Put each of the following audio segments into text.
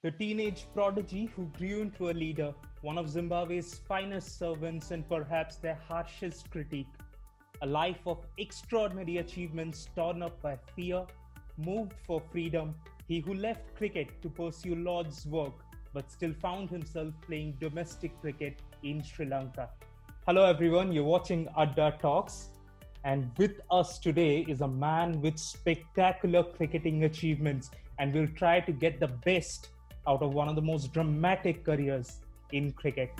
The teenage prodigy who grew into a leader, one of Zimbabwe's finest servants and perhaps their harshest critique. A life of extraordinary achievements torn up by fear, moved for freedom, he who left cricket to pursue Lord's work but still found himself playing domestic cricket in Sri Lanka. Hello everyone, you're watching Adda Talks, and with us today is a man with spectacular cricketing achievements, and we'll try to get the best out of one of the most dramatic careers in cricket.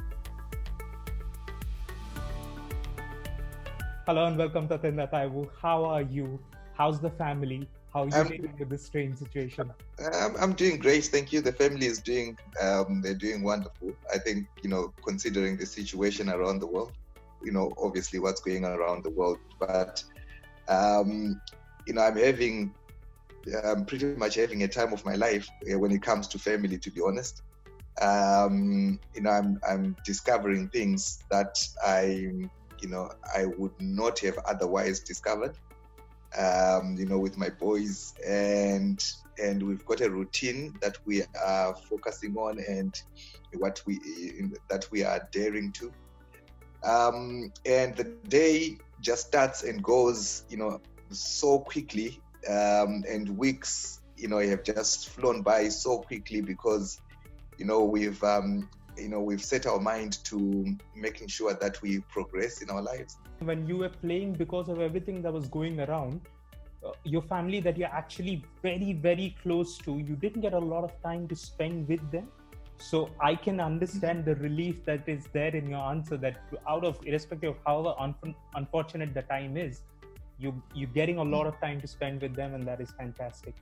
Hello and welcome to Tatenda Taibu. How are you? How's the family? How are you dealing with this strange situation? I'm doing great, thank you. The family is doing, they're doing wonderful. I think, considering the situation around the world, obviously what's going on around the world, but, I'm pretty much having a time of my life when it comes to family, to be honest. I'm discovering things that I would not have otherwise discovered, with my boys, and we've got a routine that we are focusing on and that we are daring to. And the day just starts and goes, so quickly, and weeks, have just flown by so quickly because, we've set our mind to making sure that we progress in our lives. When you were playing, because of everything that was going around, your family that you're actually very, very close to, you didn't get a lot of time to spend with them. So I can understand the relief that is there in your answer, that irrespective of however unfortunate the time is, you're getting a lot of time to spend with them, and that is fantastic.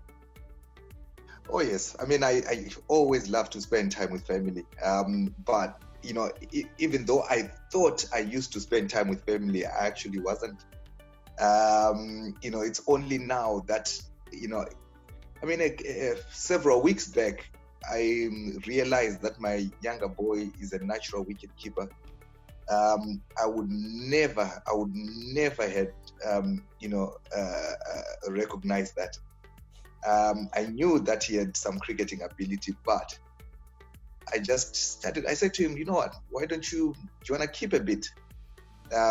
Oh yes, I mean, I always love to spend time with family, but even though I thought I used to spend time with family, I actually wasn't. It's only now that several weeks back I realized that my younger boy is a natural wicket keeper. I would never have recognized that. I knew that he had some cricketing ability, but I said to him, you know what, do you want to keep a bit?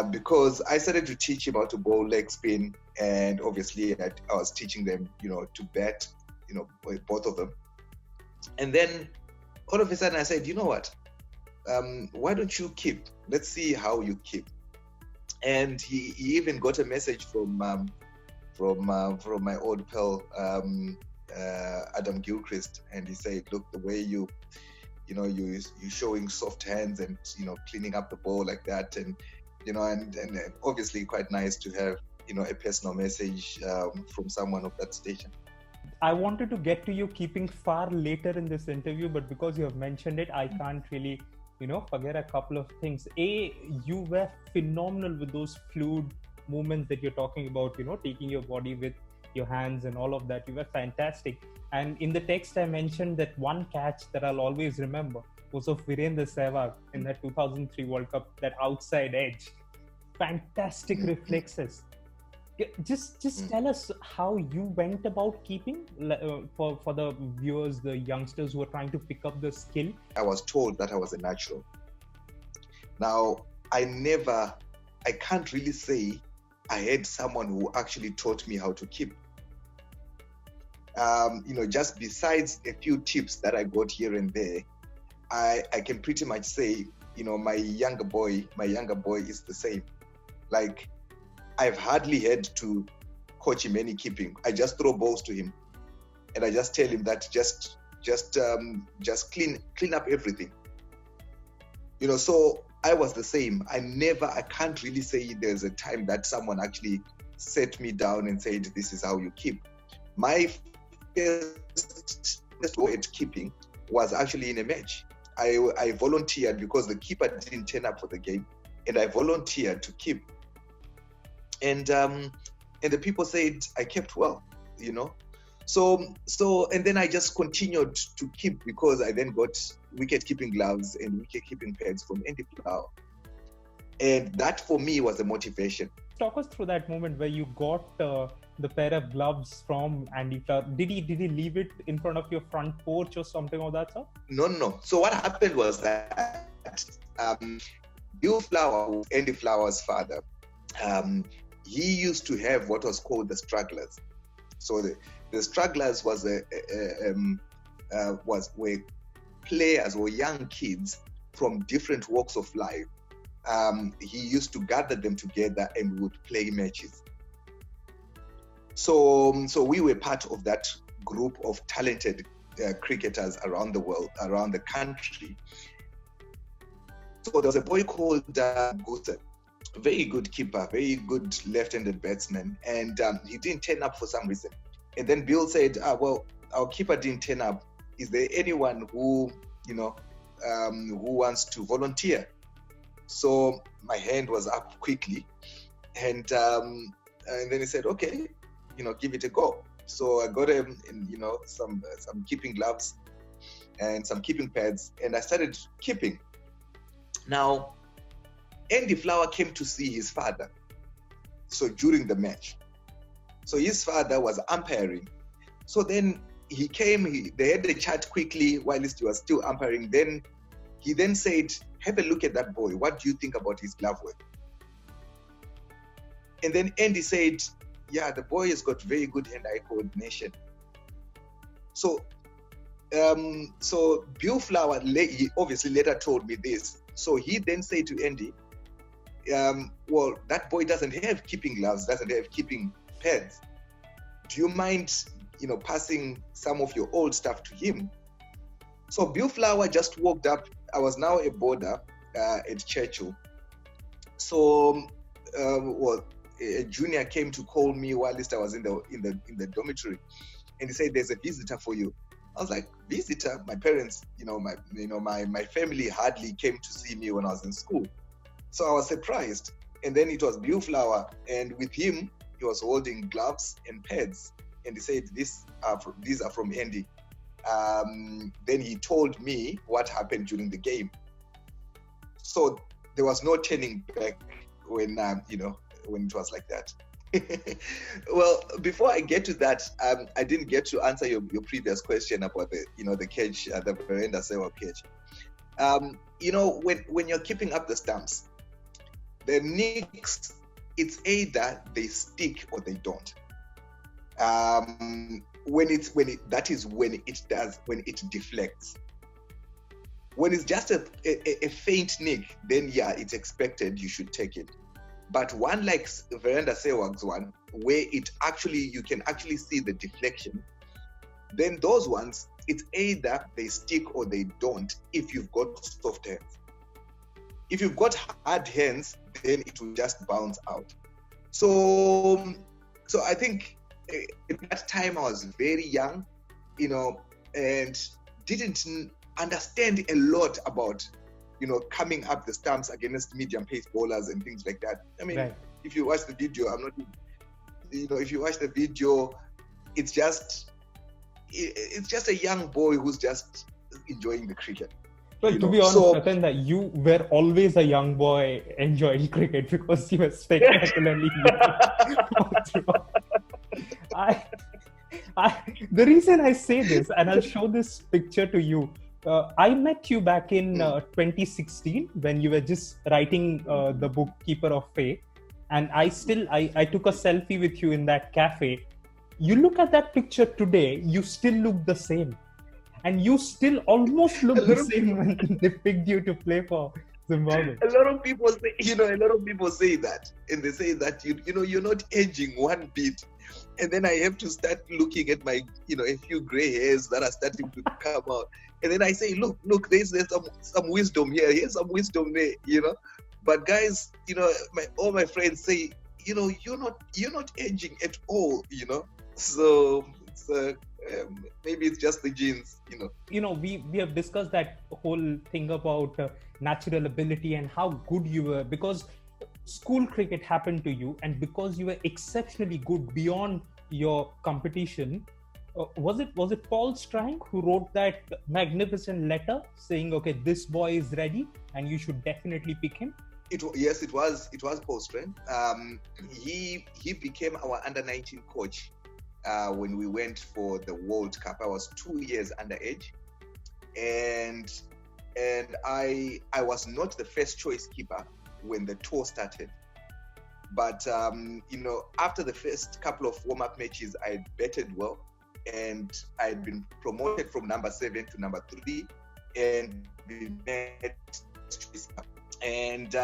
Because I started to teach him how to bowl leg spin, and obviously I was teaching them, to bat, both of them. And then all of a sudden I said, you know what, why don't you keep? Let's see how you keep. And he even got a message from my old pal, Adam Gilchrist, and he said, look, the way you showing soft hands and, cleaning up the ball like that. And, and obviously quite nice to have, a personal message from someone of that station. I wanted to get to you keeping far later in this interview, but because you have mentioned it, I can't really, forget a couple of things. You were phenomenal with those fluid movements that you're talking about, taking your body with your hands and all of that. You were fantastic. And in the text, I mentioned that one catch that I'll always remember was of Virendra Sehwag in that 2003 World Cup, that outside edge. Fantastic reflexes. Just tell us how you went about keeping, for the viewers, the youngsters who are trying to pick up the skill. I was told that I was a natural. Now, I can't really say I had someone who actually taught me how to keep. Just besides a few tips that I got here and there, I can pretty much say, my younger boy is the same. Like, I've hardly had to coach him any keeping. I just throw balls to him, and I just tell him that just clean up everything. So I was the same. I can't really say there's a time that someone actually set me down and said, this is how you keep. My first go at keeping was actually in a match. I volunteered because the keeper didn't turn up for the game, and I volunteered to keep. And the people said I kept well, So and then I just continued to keep, because I then got wicket keeping gloves and wicket keeping pads from Andy Flower. And that for me was a motivation. Talk us through that moment where you got the pair of gloves from Andy Flower? Did he leave it in front of your front porch or something of that sort? No. So what happened was that Bill Flower, Andy Flower's father, he used to have what was called the strugglers. So the strugglers were players or young kids from different walks of life. He used to gather them together and would play matches. So we were part of that group of talented cricketers around the world, around the country. So there was a boy called Gusa, very good keeper, very good left-handed batsman, and he didn't turn up for some reason. And then Bill said, well, our keeper didn't turn up. Is there anyone who who wants to volunteer? So my hand was up quickly, and then he said, okay, give it a go. So I got him, some keeping gloves and some keeping pads, and I started keeping. Now, Andy Flower came to see his father. So during the match, so his father was umpiring. So then he came. They had a chat quickly while he was still umpiring. Then he said, "Have a look at that boy. What do you think about his glove work?" And then Andy said, "Yeah, the boy has got very good hand-eye coordination." So Bill Flower, he obviously later told me this. So he then said to Andy, well, that boy doesn't have keeping gloves, doesn't have keeping pads. Do you mind, passing some of your old stuff to him? So Bill Flower just walked up. I was now a boarder at Churchill. So, a junior came to call me while I was in the dormitory, and he said, "There's a visitor for you." I was like, "Visitor?" My parents, my family hardly came to see me when I was in school. So I was surprised. And then it was Bill Flower, and with him, he was holding gloves and pads. And he said, these are from Andy. Then he told me what happened during the game. So there was no turning back when it was like that. Well, before I get to that, I didn't get to answer your previous question about the cage, the Verenda Sewa cage. When you're keeping up the stumps, the nicks, it's either they stick or they don't. When it deflects. When it's just a faint nick, then yeah, it's expected, you should take it. But one like Verenda Sewag's one, where you can actually see the deflection, then those ones, it's either they stick or they don't if you've got soft hands. If you've got hard hands, then it will just bounce out. So I think at that time I was very young, and didn't understand a lot about coming up the stumps against medium pace bowlers and things like that. I mean, right. If you watch the video, if you watch the video, it's just a young boy who's just enjoying the cricket. Well, to be honest, Tatenda, you were always a young boy enjoying cricket because you were spectacularly the reason I say this, and I'll show this picture to you, I met you back in 2016 when you were just writing the book Keeper of Fate, and I took a selfie with you in that cafe. You look at that picture today, you still look the same, and you still almost look the same when they picked you to play for Zimbabwe. A lot of people say that, and they say that you're not aging one bit. And then I have to start looking at my, a few gray hairs that are starting to come out. And then I say, look, there's some wisdom here. Here's some wisdom there, But guys, all my friends say, you're not aging at all, So maybe it's just the genes, We have discussed that whole thing about natural ability and how good you were, because school cricket happened to you, and because you were exceptionally good beyond your competition. Was it Paul Strang who wrote that magnificent letter saying, okay, this boy is ready and you should definitely pick him? Yes, it was Paul Strand. He became our under-19 coach when we went for the World Cup. I was 2 years underage, and I was not the first choice keeper when the tour started. But after the first couple of warm-up matches, I had batted well, and I had been promoted from number 7 to number 3, and been made choice keeper. And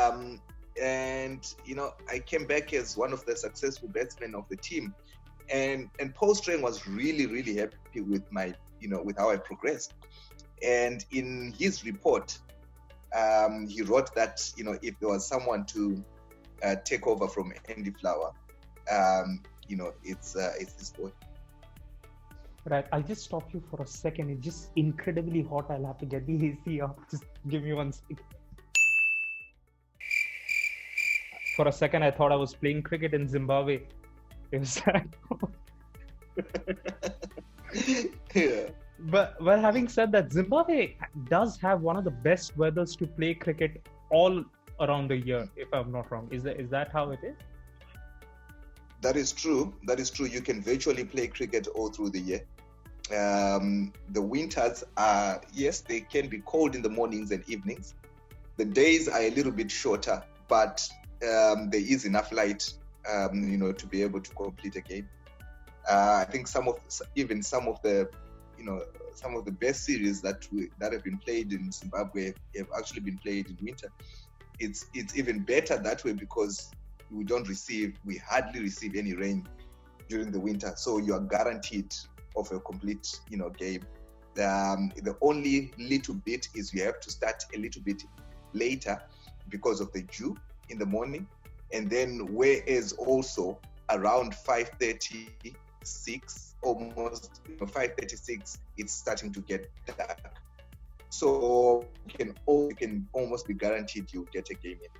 I came back as one of the successful batsmen of the team, and Paul Strand was really, really happy with with how I progressed. And in his report, he wrote that if there was someone to take over from Andy Flower, it's this boy. Right, I'll just stop you for a second. It's just incredibly hot. I'll have to get the AC up. Just give me 1 second. For a second, I thought I was playing cricket in Zimbabwe. It was Yeah. But having said that, Zimbabwe does have one of the best weathers to play cricket all around the year, if I'm not wrong. Is that how it is? That is true. You can virtually play cricket all through the year. The winters are, yes, they can be cold in the mornings and evenings. The days are a little bit shorter, but there is enough light, to be able to complete a game. I think some of the best series that have been played in Zimbabwe have actually been played in winter. It's even better that way because we hardly receive any rain during the winter, so you are guaranteed of a complete game. The only little bit is you have to start a little bit later because of the dew in the morning, and then whereas also around 5:36, almost 5:36, it's starting to get dark. So you can almost be guaranteed you'll get a game in.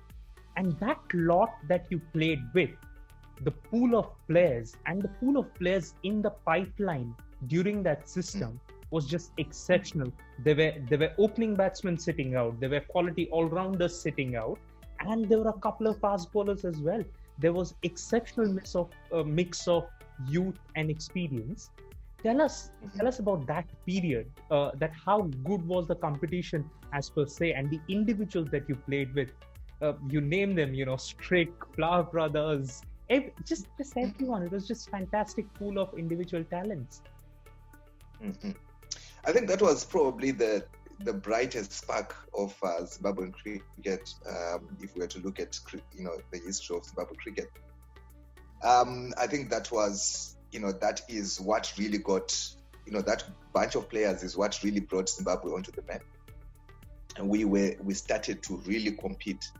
And that lot that you played with, the pool of players and the pool of players in the pipeline during that system was just exceptional. There were opening batsmen sitting out, there were quality all-rounders sitting out, and there were a couple of fast bowlers as well. There was exceptional mix of youth and experience. Tell us about that period, that how good was the competition as per se, and the individuals that you played with. You name them, Strick, Flower Brothers, just everyone. It was just fantastic pool of individual talents. Mm-hmm. I think that was probably the brightest spark of Zimbabwean cricket, if we were to look at the history of Zimbabwe cricket. I think that was that is what really got that bunch of players is what really brought Zimbabwe onto the map, and we started to really compete,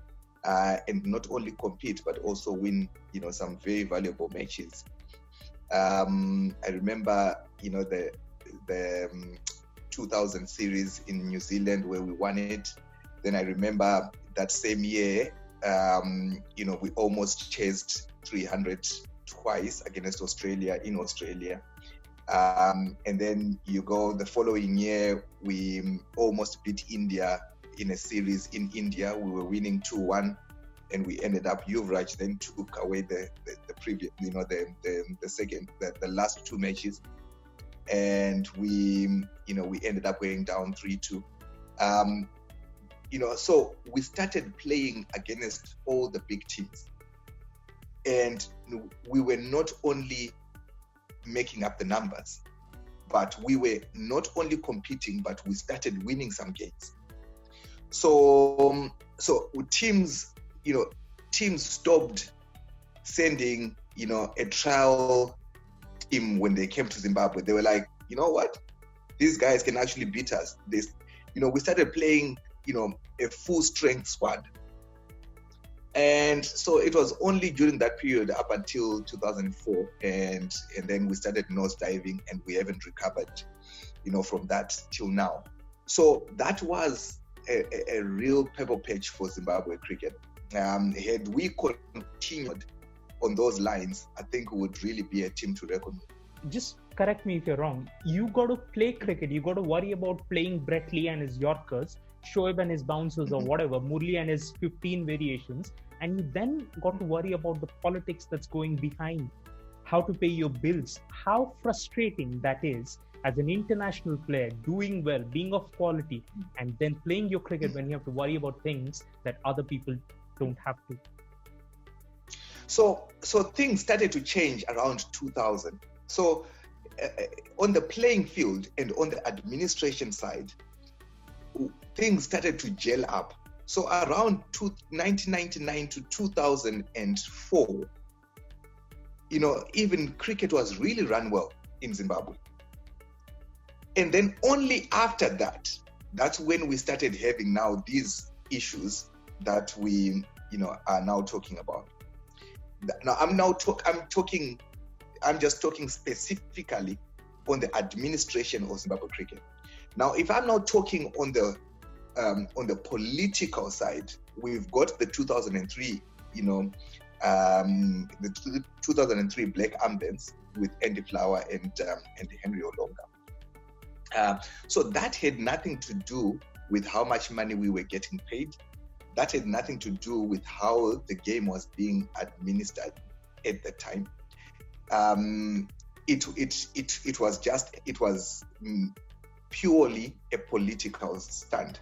and not only compete but also win some very valuable matches. I remember the 2000 series in New Zealand where we won it. Then I remember that same year, we almost chased 300 twice against Australia in Australia. And then you go the following year, we almost beat India in a series in India. We were winning 2-1, and we ended up, Yuvraj then took away the previous, the last two matches. And we ended up going down 3-2. So we started playing against all the big teams, and we were not only making up the numbers, but we were not only competing, but we started winning some games. So teams stopped sending a trial team when they came to Zimbabwe. They were like, you know what, these guys can actually beat us. We started playing a full strength squad. And so it was only during that period up until 2004, and then we started nosediving, and we haven't recovered from that till now. So that was a real pebble patch for Zimbabwe cricket. Had we continued on those lines, I think we would really be a team to reckon with. Just correct me if you're wrong, you got to play cricket. You got to worry about playing Brett Lee and his Yorkers, Shoaib and his bouncers or whatever, Murli and his 15 variations. And you then got to worry about the politics that's going behind, how to pay your bills, how frustrating that is as an international player, doing well, being of quality, and then playing your cricket when you have to worry about things that other people don't have to. So things started to change around 2000. So on the playing field and on the administration side, things started to gel up. So around 1999 to 2004, even cricket was really run well in Zimbabwe. And then only after that, that's when we started having now these issues that we, are now talking about. Now I'm just talking specifically on the administration of Zimbabwe cricket. Now, if I'm now talking on the political side, we've got the 2003, the 2003 black armbands with Andy Flower and Henry Olonga. So that had nothing to do with how much money we were getting paid. That had nothing to do with how the game was being administered at the time. It was purely a political stand.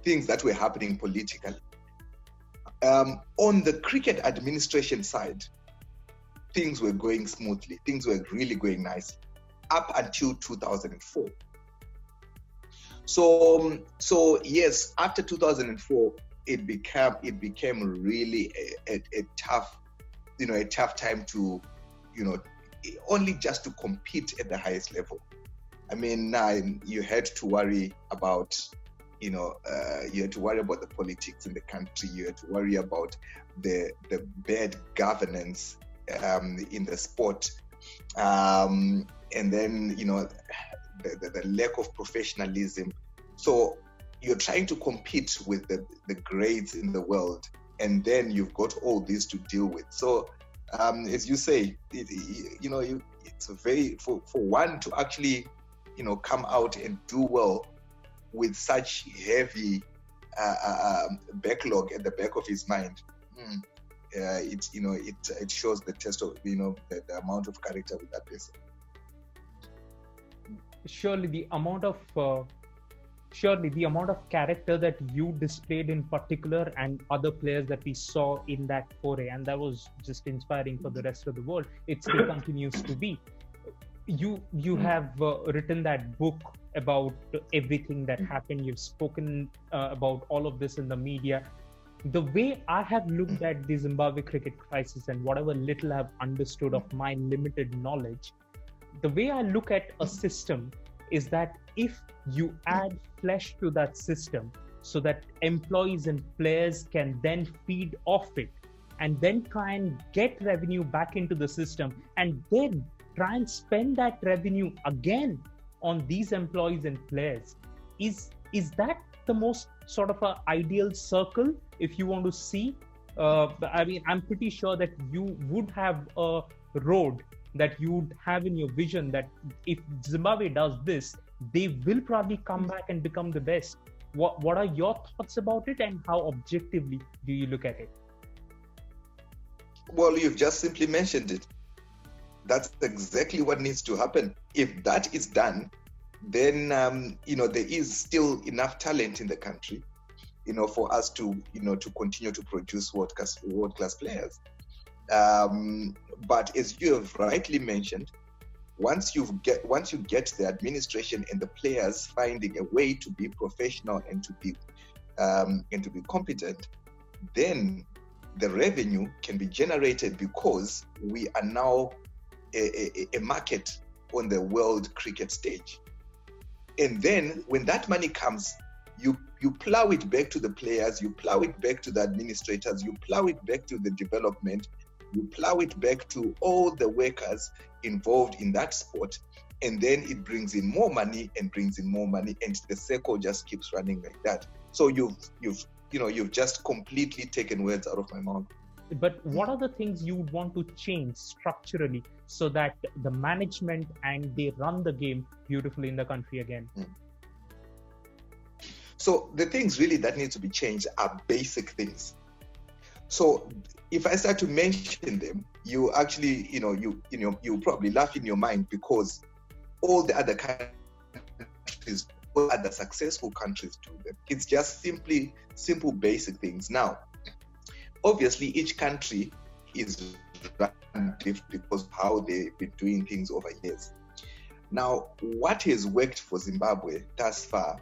Things that were happening politically. On the cricket administration side, things were going smoothly. Things were really going nicely up until 2004. So yes, after 2004, it became really a tough time to, only just to compete at the highest level. I mean, you had to worry about, you had to worry about the politics in the country. You had to worry about the bad governance in the sport, and then the lack of professionalism. So you're trying to compete with the grades in the world, and then you've got all this to deal with. So as you say, it's very for one to actually come out and do well with such heavy backlog at the back of his mind. It shows the test of the amount of character with that person. Surely the amount of character that you displayed in particular, and other players that we saw in that foray, and that was just inspiring for the rest of the world. It still continues to be. You have written that book about everything that happened. You've spoken about all of this in the media. The way I have looked at the Zimbabwe cricket crisis, and whatever little I've understood of my limited knowledge, the way I look at a system is that if you add flesh to that system so that employees and players can then feed off it and then try and get revenue back into the system and then try and spend that revenue again on these employees and players, is that the most sort of a ideal circle if you want to see? I'm pretty sure that you would have a road that you would have in your vision that if Zimbabwe does this, they will probably come back and become the best. What are your thoughts about it, and how objectively do you look at it? Well, you've just simply mentioned it. That's exactly what needs to happen. If that is done, then there is still enough talent in the country, for us to continue to produce world-class players. But as you have rightly mentioned, once you get the administration and the players finding a way to be professional and to be competent, then the revenue can be generated, because we are now a market on the world cricket stage. And then when that money comes, you plow it back to the players, you plow it back to the administrators, you plow it back to the development, you plow it back to all the workers involved in that sport, and then it brings in more money and brings in more money, and the circle just keeps running like that. So you've just completely taken words out of my mouth. But what are the things you would want to change structurally so that the management and they run the game beautifully in the country again? So the things really that need to be changed are basic things. So if I start to mention them, you actually, you probably laugh in your mind, because all the other countries, all other successful countries do them. It's just simple basic things. Now, obviously, each country is run different because of how they've been doing things over years. Now, what has worked for Zimbabwe thus far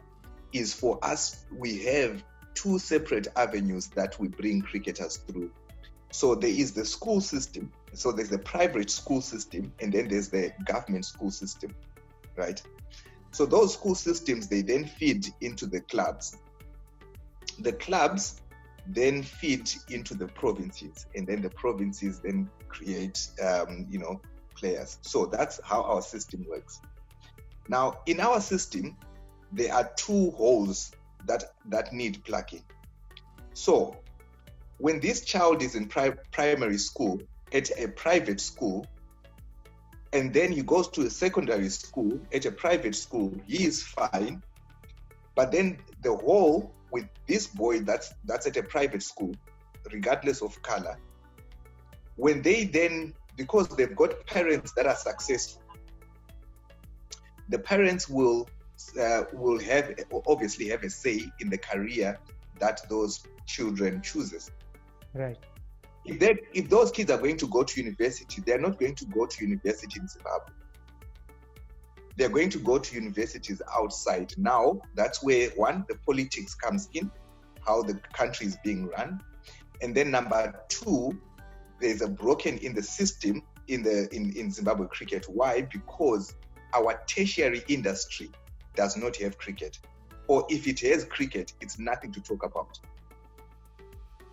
is, for us, we have two separate avenues that we bring cricketers through. So there is the school system. So there's the private school system, and then there's the government school system, right? So those school systems, they then feed into the clubs. The clubs then feed into the provinces, and then the provinces then create, players. So that's how our system works. Now, in our system, there are two holes that need plugging. So when this child is in primary school at a private school, and then he goes to a secondary school at a private school, he is fine. But then the hole with this boy that's at a private school, regardless of color, when they then, because they've got parents that are successful, the parents will obviously have a say in the career that those children chooses. Right. If those kids are going to go to university, they're not going to go to university in Zimbabwe. They're going to go to universities outside. Now, that's where, one, the politics comes in, how the country is being run. And then number two, there's a broken in the system in Zimbabwe cricket. Why? Because our tertiary industry does not have cricket. Or if it has cricket, it's nothing to talk about.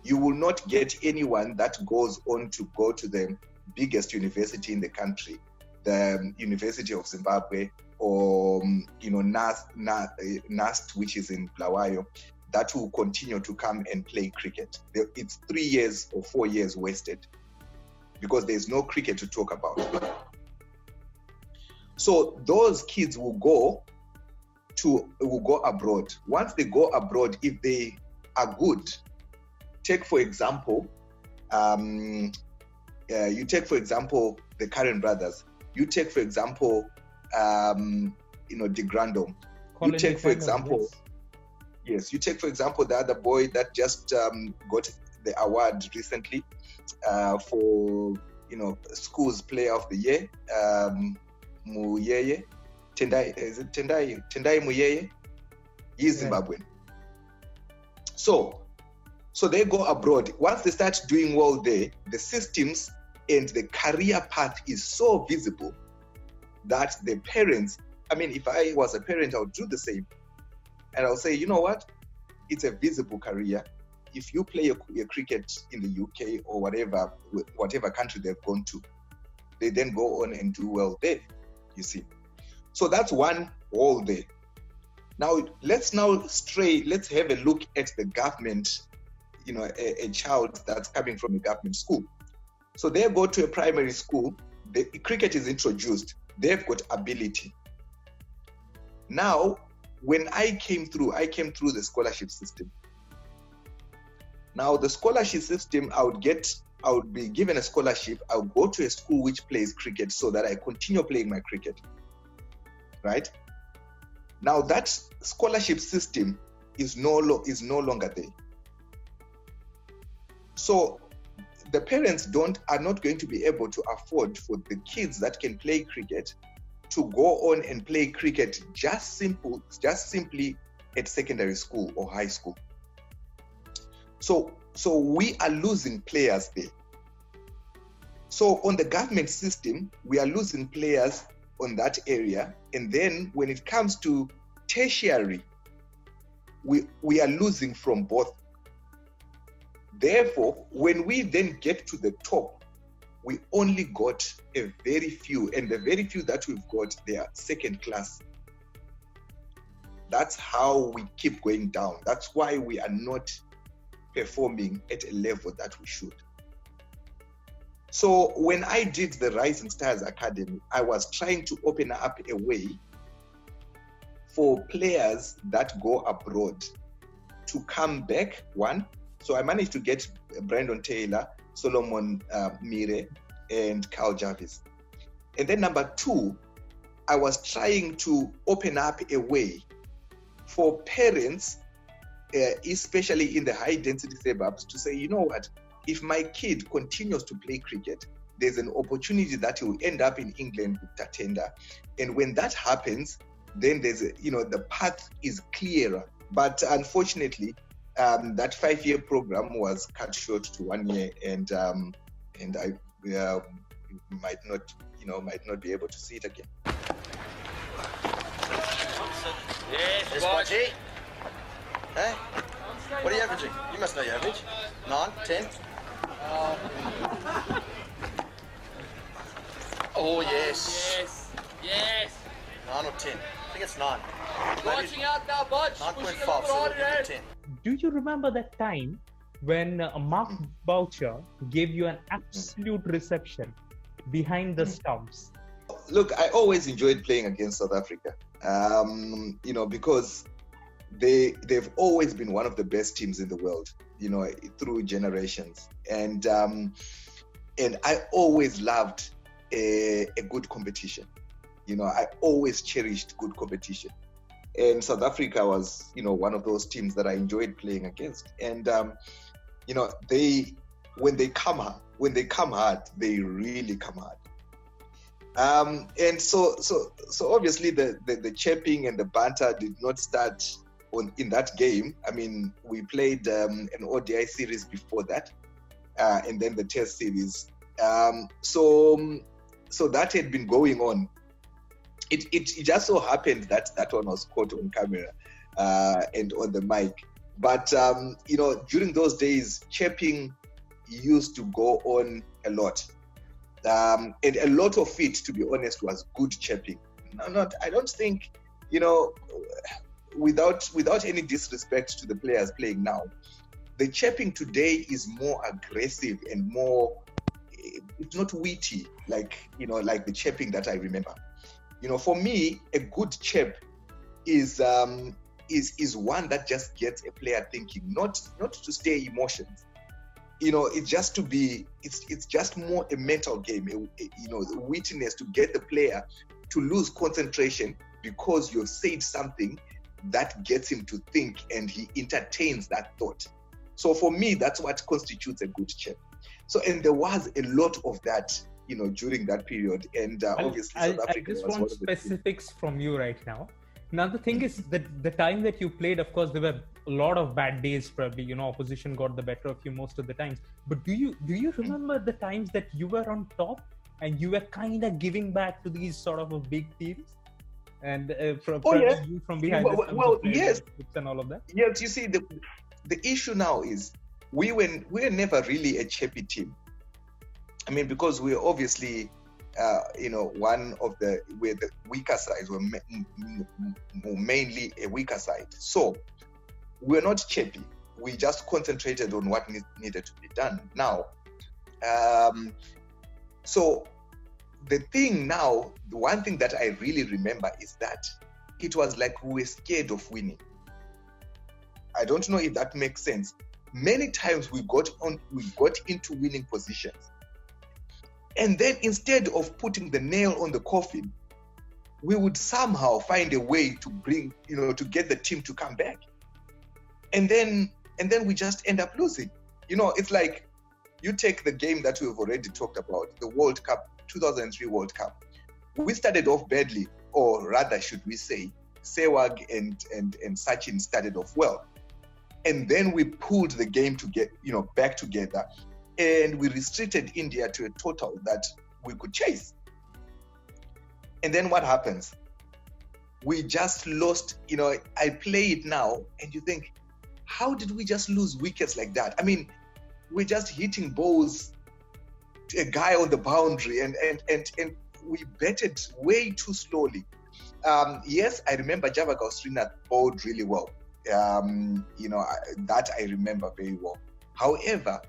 You will not get anyone that goes on to go to the biggest university in the country, the University of Zimbabwe, or NAST, which is in Bulawayo, that will continue to come and play cricket. It's 3 years or 4 years wasted because there's no cricket to talk about. So those kids will go abroad. Once they go abroad, if they are good, take for example, the Karen brothers. You take for example, De Grandom. You take for example, yes. You take for example the other boy that just got the award recently for School's Player of the Year, Muyeye. Tendai Muyeye? He's Zimbabwean. So they go abroad. Once they start doing well there, the systems and the career path is so visible that the parents, if I was a parent, I would do the same. And I'll say, you know what? It's a visible career. If you play a cricket in the UK or whatever country they've gone to, they then go on and do well there, you see. So that's one hole there. Now, let's have a look at the government, a child that's coming from a government school. So they go to a primary school, the cricket is introduced, they've got ability. Now, when I came through the scholarship system. Now, the scholarship system, I would be given a scholarship, I would go to a school which plays cricket so that I continue playing my cricket. Right? Now that scholarship system is no longer there. So the parents are not going to be able to afford for the kids that can play cricket to go on and play cricket just simply at secondary school or high school. So we are losing players there. So on the government system, we are losing players on that area, and then when it comes to tertiary, we are losing from both. Therefore, when we then get to the top, we only got a very few, and the very few that we've got, they are second class. That's how we keep going down. That's why we are not performing at a level that we should. So when I did the Rising Stars Academy, I was trying to open up a way for players that go abroad to come back, one. So I managed to get Brandon Taylor, Solomon Mire, and Carl Jarvis. And then number two, I was trying to open up a way for parents, especially in the high density suburbs, to say, you know what, if my kid continues to play cricket, there's an opportunity that he will end up in England with Tatenda. And when that happens, then the path is clearer. But unfortunately, that 5-year program was cut short to 1 year, and I might not be able to see it again. Yes, Bodgy. Hey, what are you averaging? You must know your average. 9, 10? Oh, yes. Yes. 9 or 10? I think it's 9. Watching out now, Bodge. 9.5, so it'll be 10. Do you remember that time when Mark Boucher gave you an absolute reception behind the stumps? Look, I always enjoyed playing against South Africa, because they've always been one of the best teams in the world, through generations. And I always loved a good competition. I always cherished good competition. And South Africa was, one of those teams that I enjoyed playing against. And, when they come hard, they really come hard. And so obviously the chirping and the banter did not start in that game. I mean, we played an ODI series before that, and then the Test series. So that had been going on. It just so happened that one was caught on camera and on the mic. But during those days, chirping used to go on a lot. And a lot of it, to be honest, was good chirping. I don't think, without any disrespect to the players playing now, the chirping today is more aggressive and more, it's not witty like the chirping that I remember. For me, a good chirp is one that just gets a player thinking, not to stay emotions. It's just to be, it's just more a mental game, the wittiness to get the player to lose concentration because you've said something that gets him to think and he entertains that thought. So for me, that's what constitutes a good chirp. So, and there was a lot of that, during that period. And obviously South Africa I just was want one of the specifics from you right now. Now, the thing is that the time that you played, of course, there were a lot of bad days, probably, opposition got the better of you most of the times. But do you remember the times that you were on top and you were kind of giving back to these sort of big teams? And from behind yes, and all of that? Yes, you see, the issue now is we were never really a chirpy team. I mean, because we're obviously, one of the weaker sides, we're mainly a weaker side. So we're not chirpy. We just concentrated on what needed to be done. Now, so the thing now, the one thing that I really remember is that it was like we were scared of winning. I don't know if that makes sense. Many times we got into winning positions. And then instead of putting the nail on the coffin, we would somehow find a way to bring, to get the team to come back. And then we just end up losing. It's like you take the game that we've already talked about, the World Cup, 2003 World Cup. We started off badly, or rather, should we say, Sehwag and Sachin started off well. And then we pulled the game to get, back together. And we restricted India to a total that we could chase. And then what happens? We just lost, I play it now and you think, how did we just lose wickets like that? I mean, we're just hitting balls to a guy on the boundary and we batted way too slowly. Yes, I remember Javagal Srinath bowled really well. That I remember very well. However,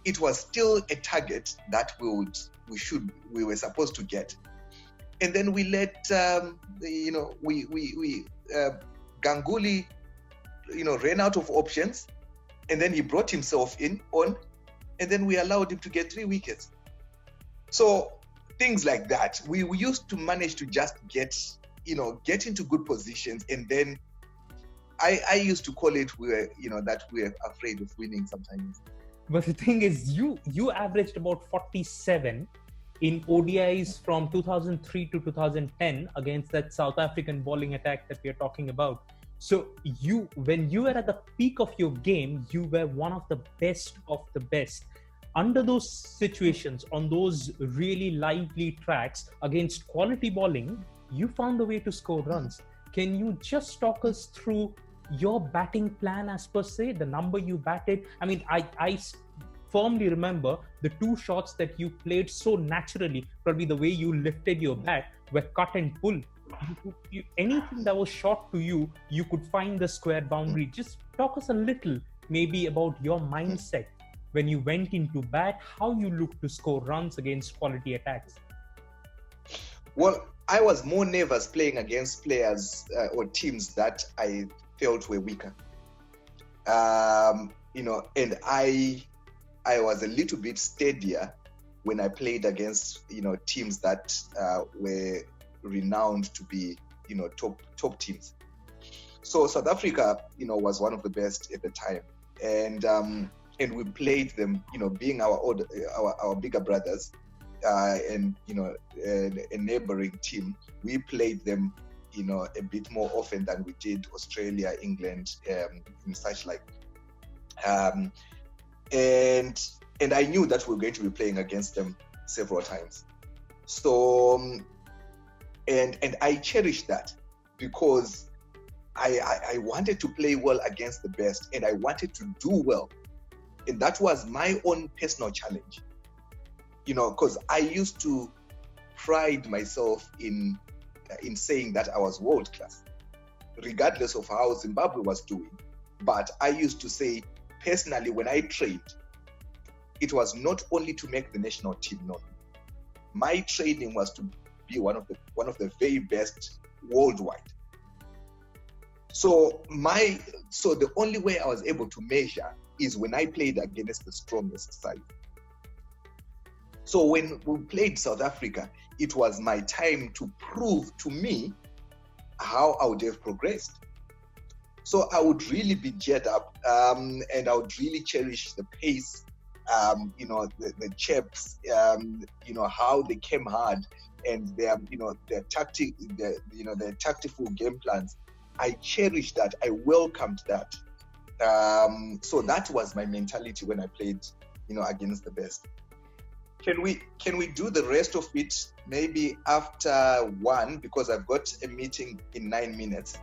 it was still a target that we were supposed to get. And then we let Ganguly, ran out of options, and then he brought himself on, and then we allowed him to get 3 wickets. So things like that, we used to manage to just get into good positions, and then I used to call it that we're afraid of winning sometimes. But the thing is, you averaged about 47 in ODIs from 2003 to 2010 against that South African bowling attack that we are talking about. So when you were at the peak of your game, you were one of the best of the best. Under those situations, on those really lively tracks against quality bowling, you found a way to score runs. Can you just talk us through your batting plan as per se, the number you batted? I mean, I firmly remember the 2 shots that you played so naturally, probably the way you lifted your bat were cut and pull. Anything that was shot to you, you could find the square boundary. Just talk us a little maybe about your mindset when you went into bat, how you looked to score runs against quality attacks. Well, I was more nervous playing against players or teams that I felt were weaker. And I was a little bit steadier when I played against, teams that were renowned to be, top teams. So South Africa, was one of the best at the time, and we played them, being our bigger brothers, and a neighboring team. We played them, a bit more often than we did Australia, England, and such like. And I knew that we were going to be playing against them several times. So, and I cherished that because I wanted to play well against the best, and I wanted to do well. And that was my own personal challenge, because I used to pride myself in saying that I was world class, regardless of how Zimbabwe was doing. But I used to say, personally, when I trained, it was not only to make the national team. No, my training was to be one of the very best worldwide. So the only way I was able to measure is when I played against the strongest side. So when we played South Africa, it was my time to prove to me how I would have progressed. So I would really be geared up, and I would really cherish the pace, the chaps, how they came hard, and their tactical game plans. I cherished that. I welcomed that. So that was my mentality when I played, against the best. Can we do the rest of it maybe after 1, because I've got a meeting in 9 minutes.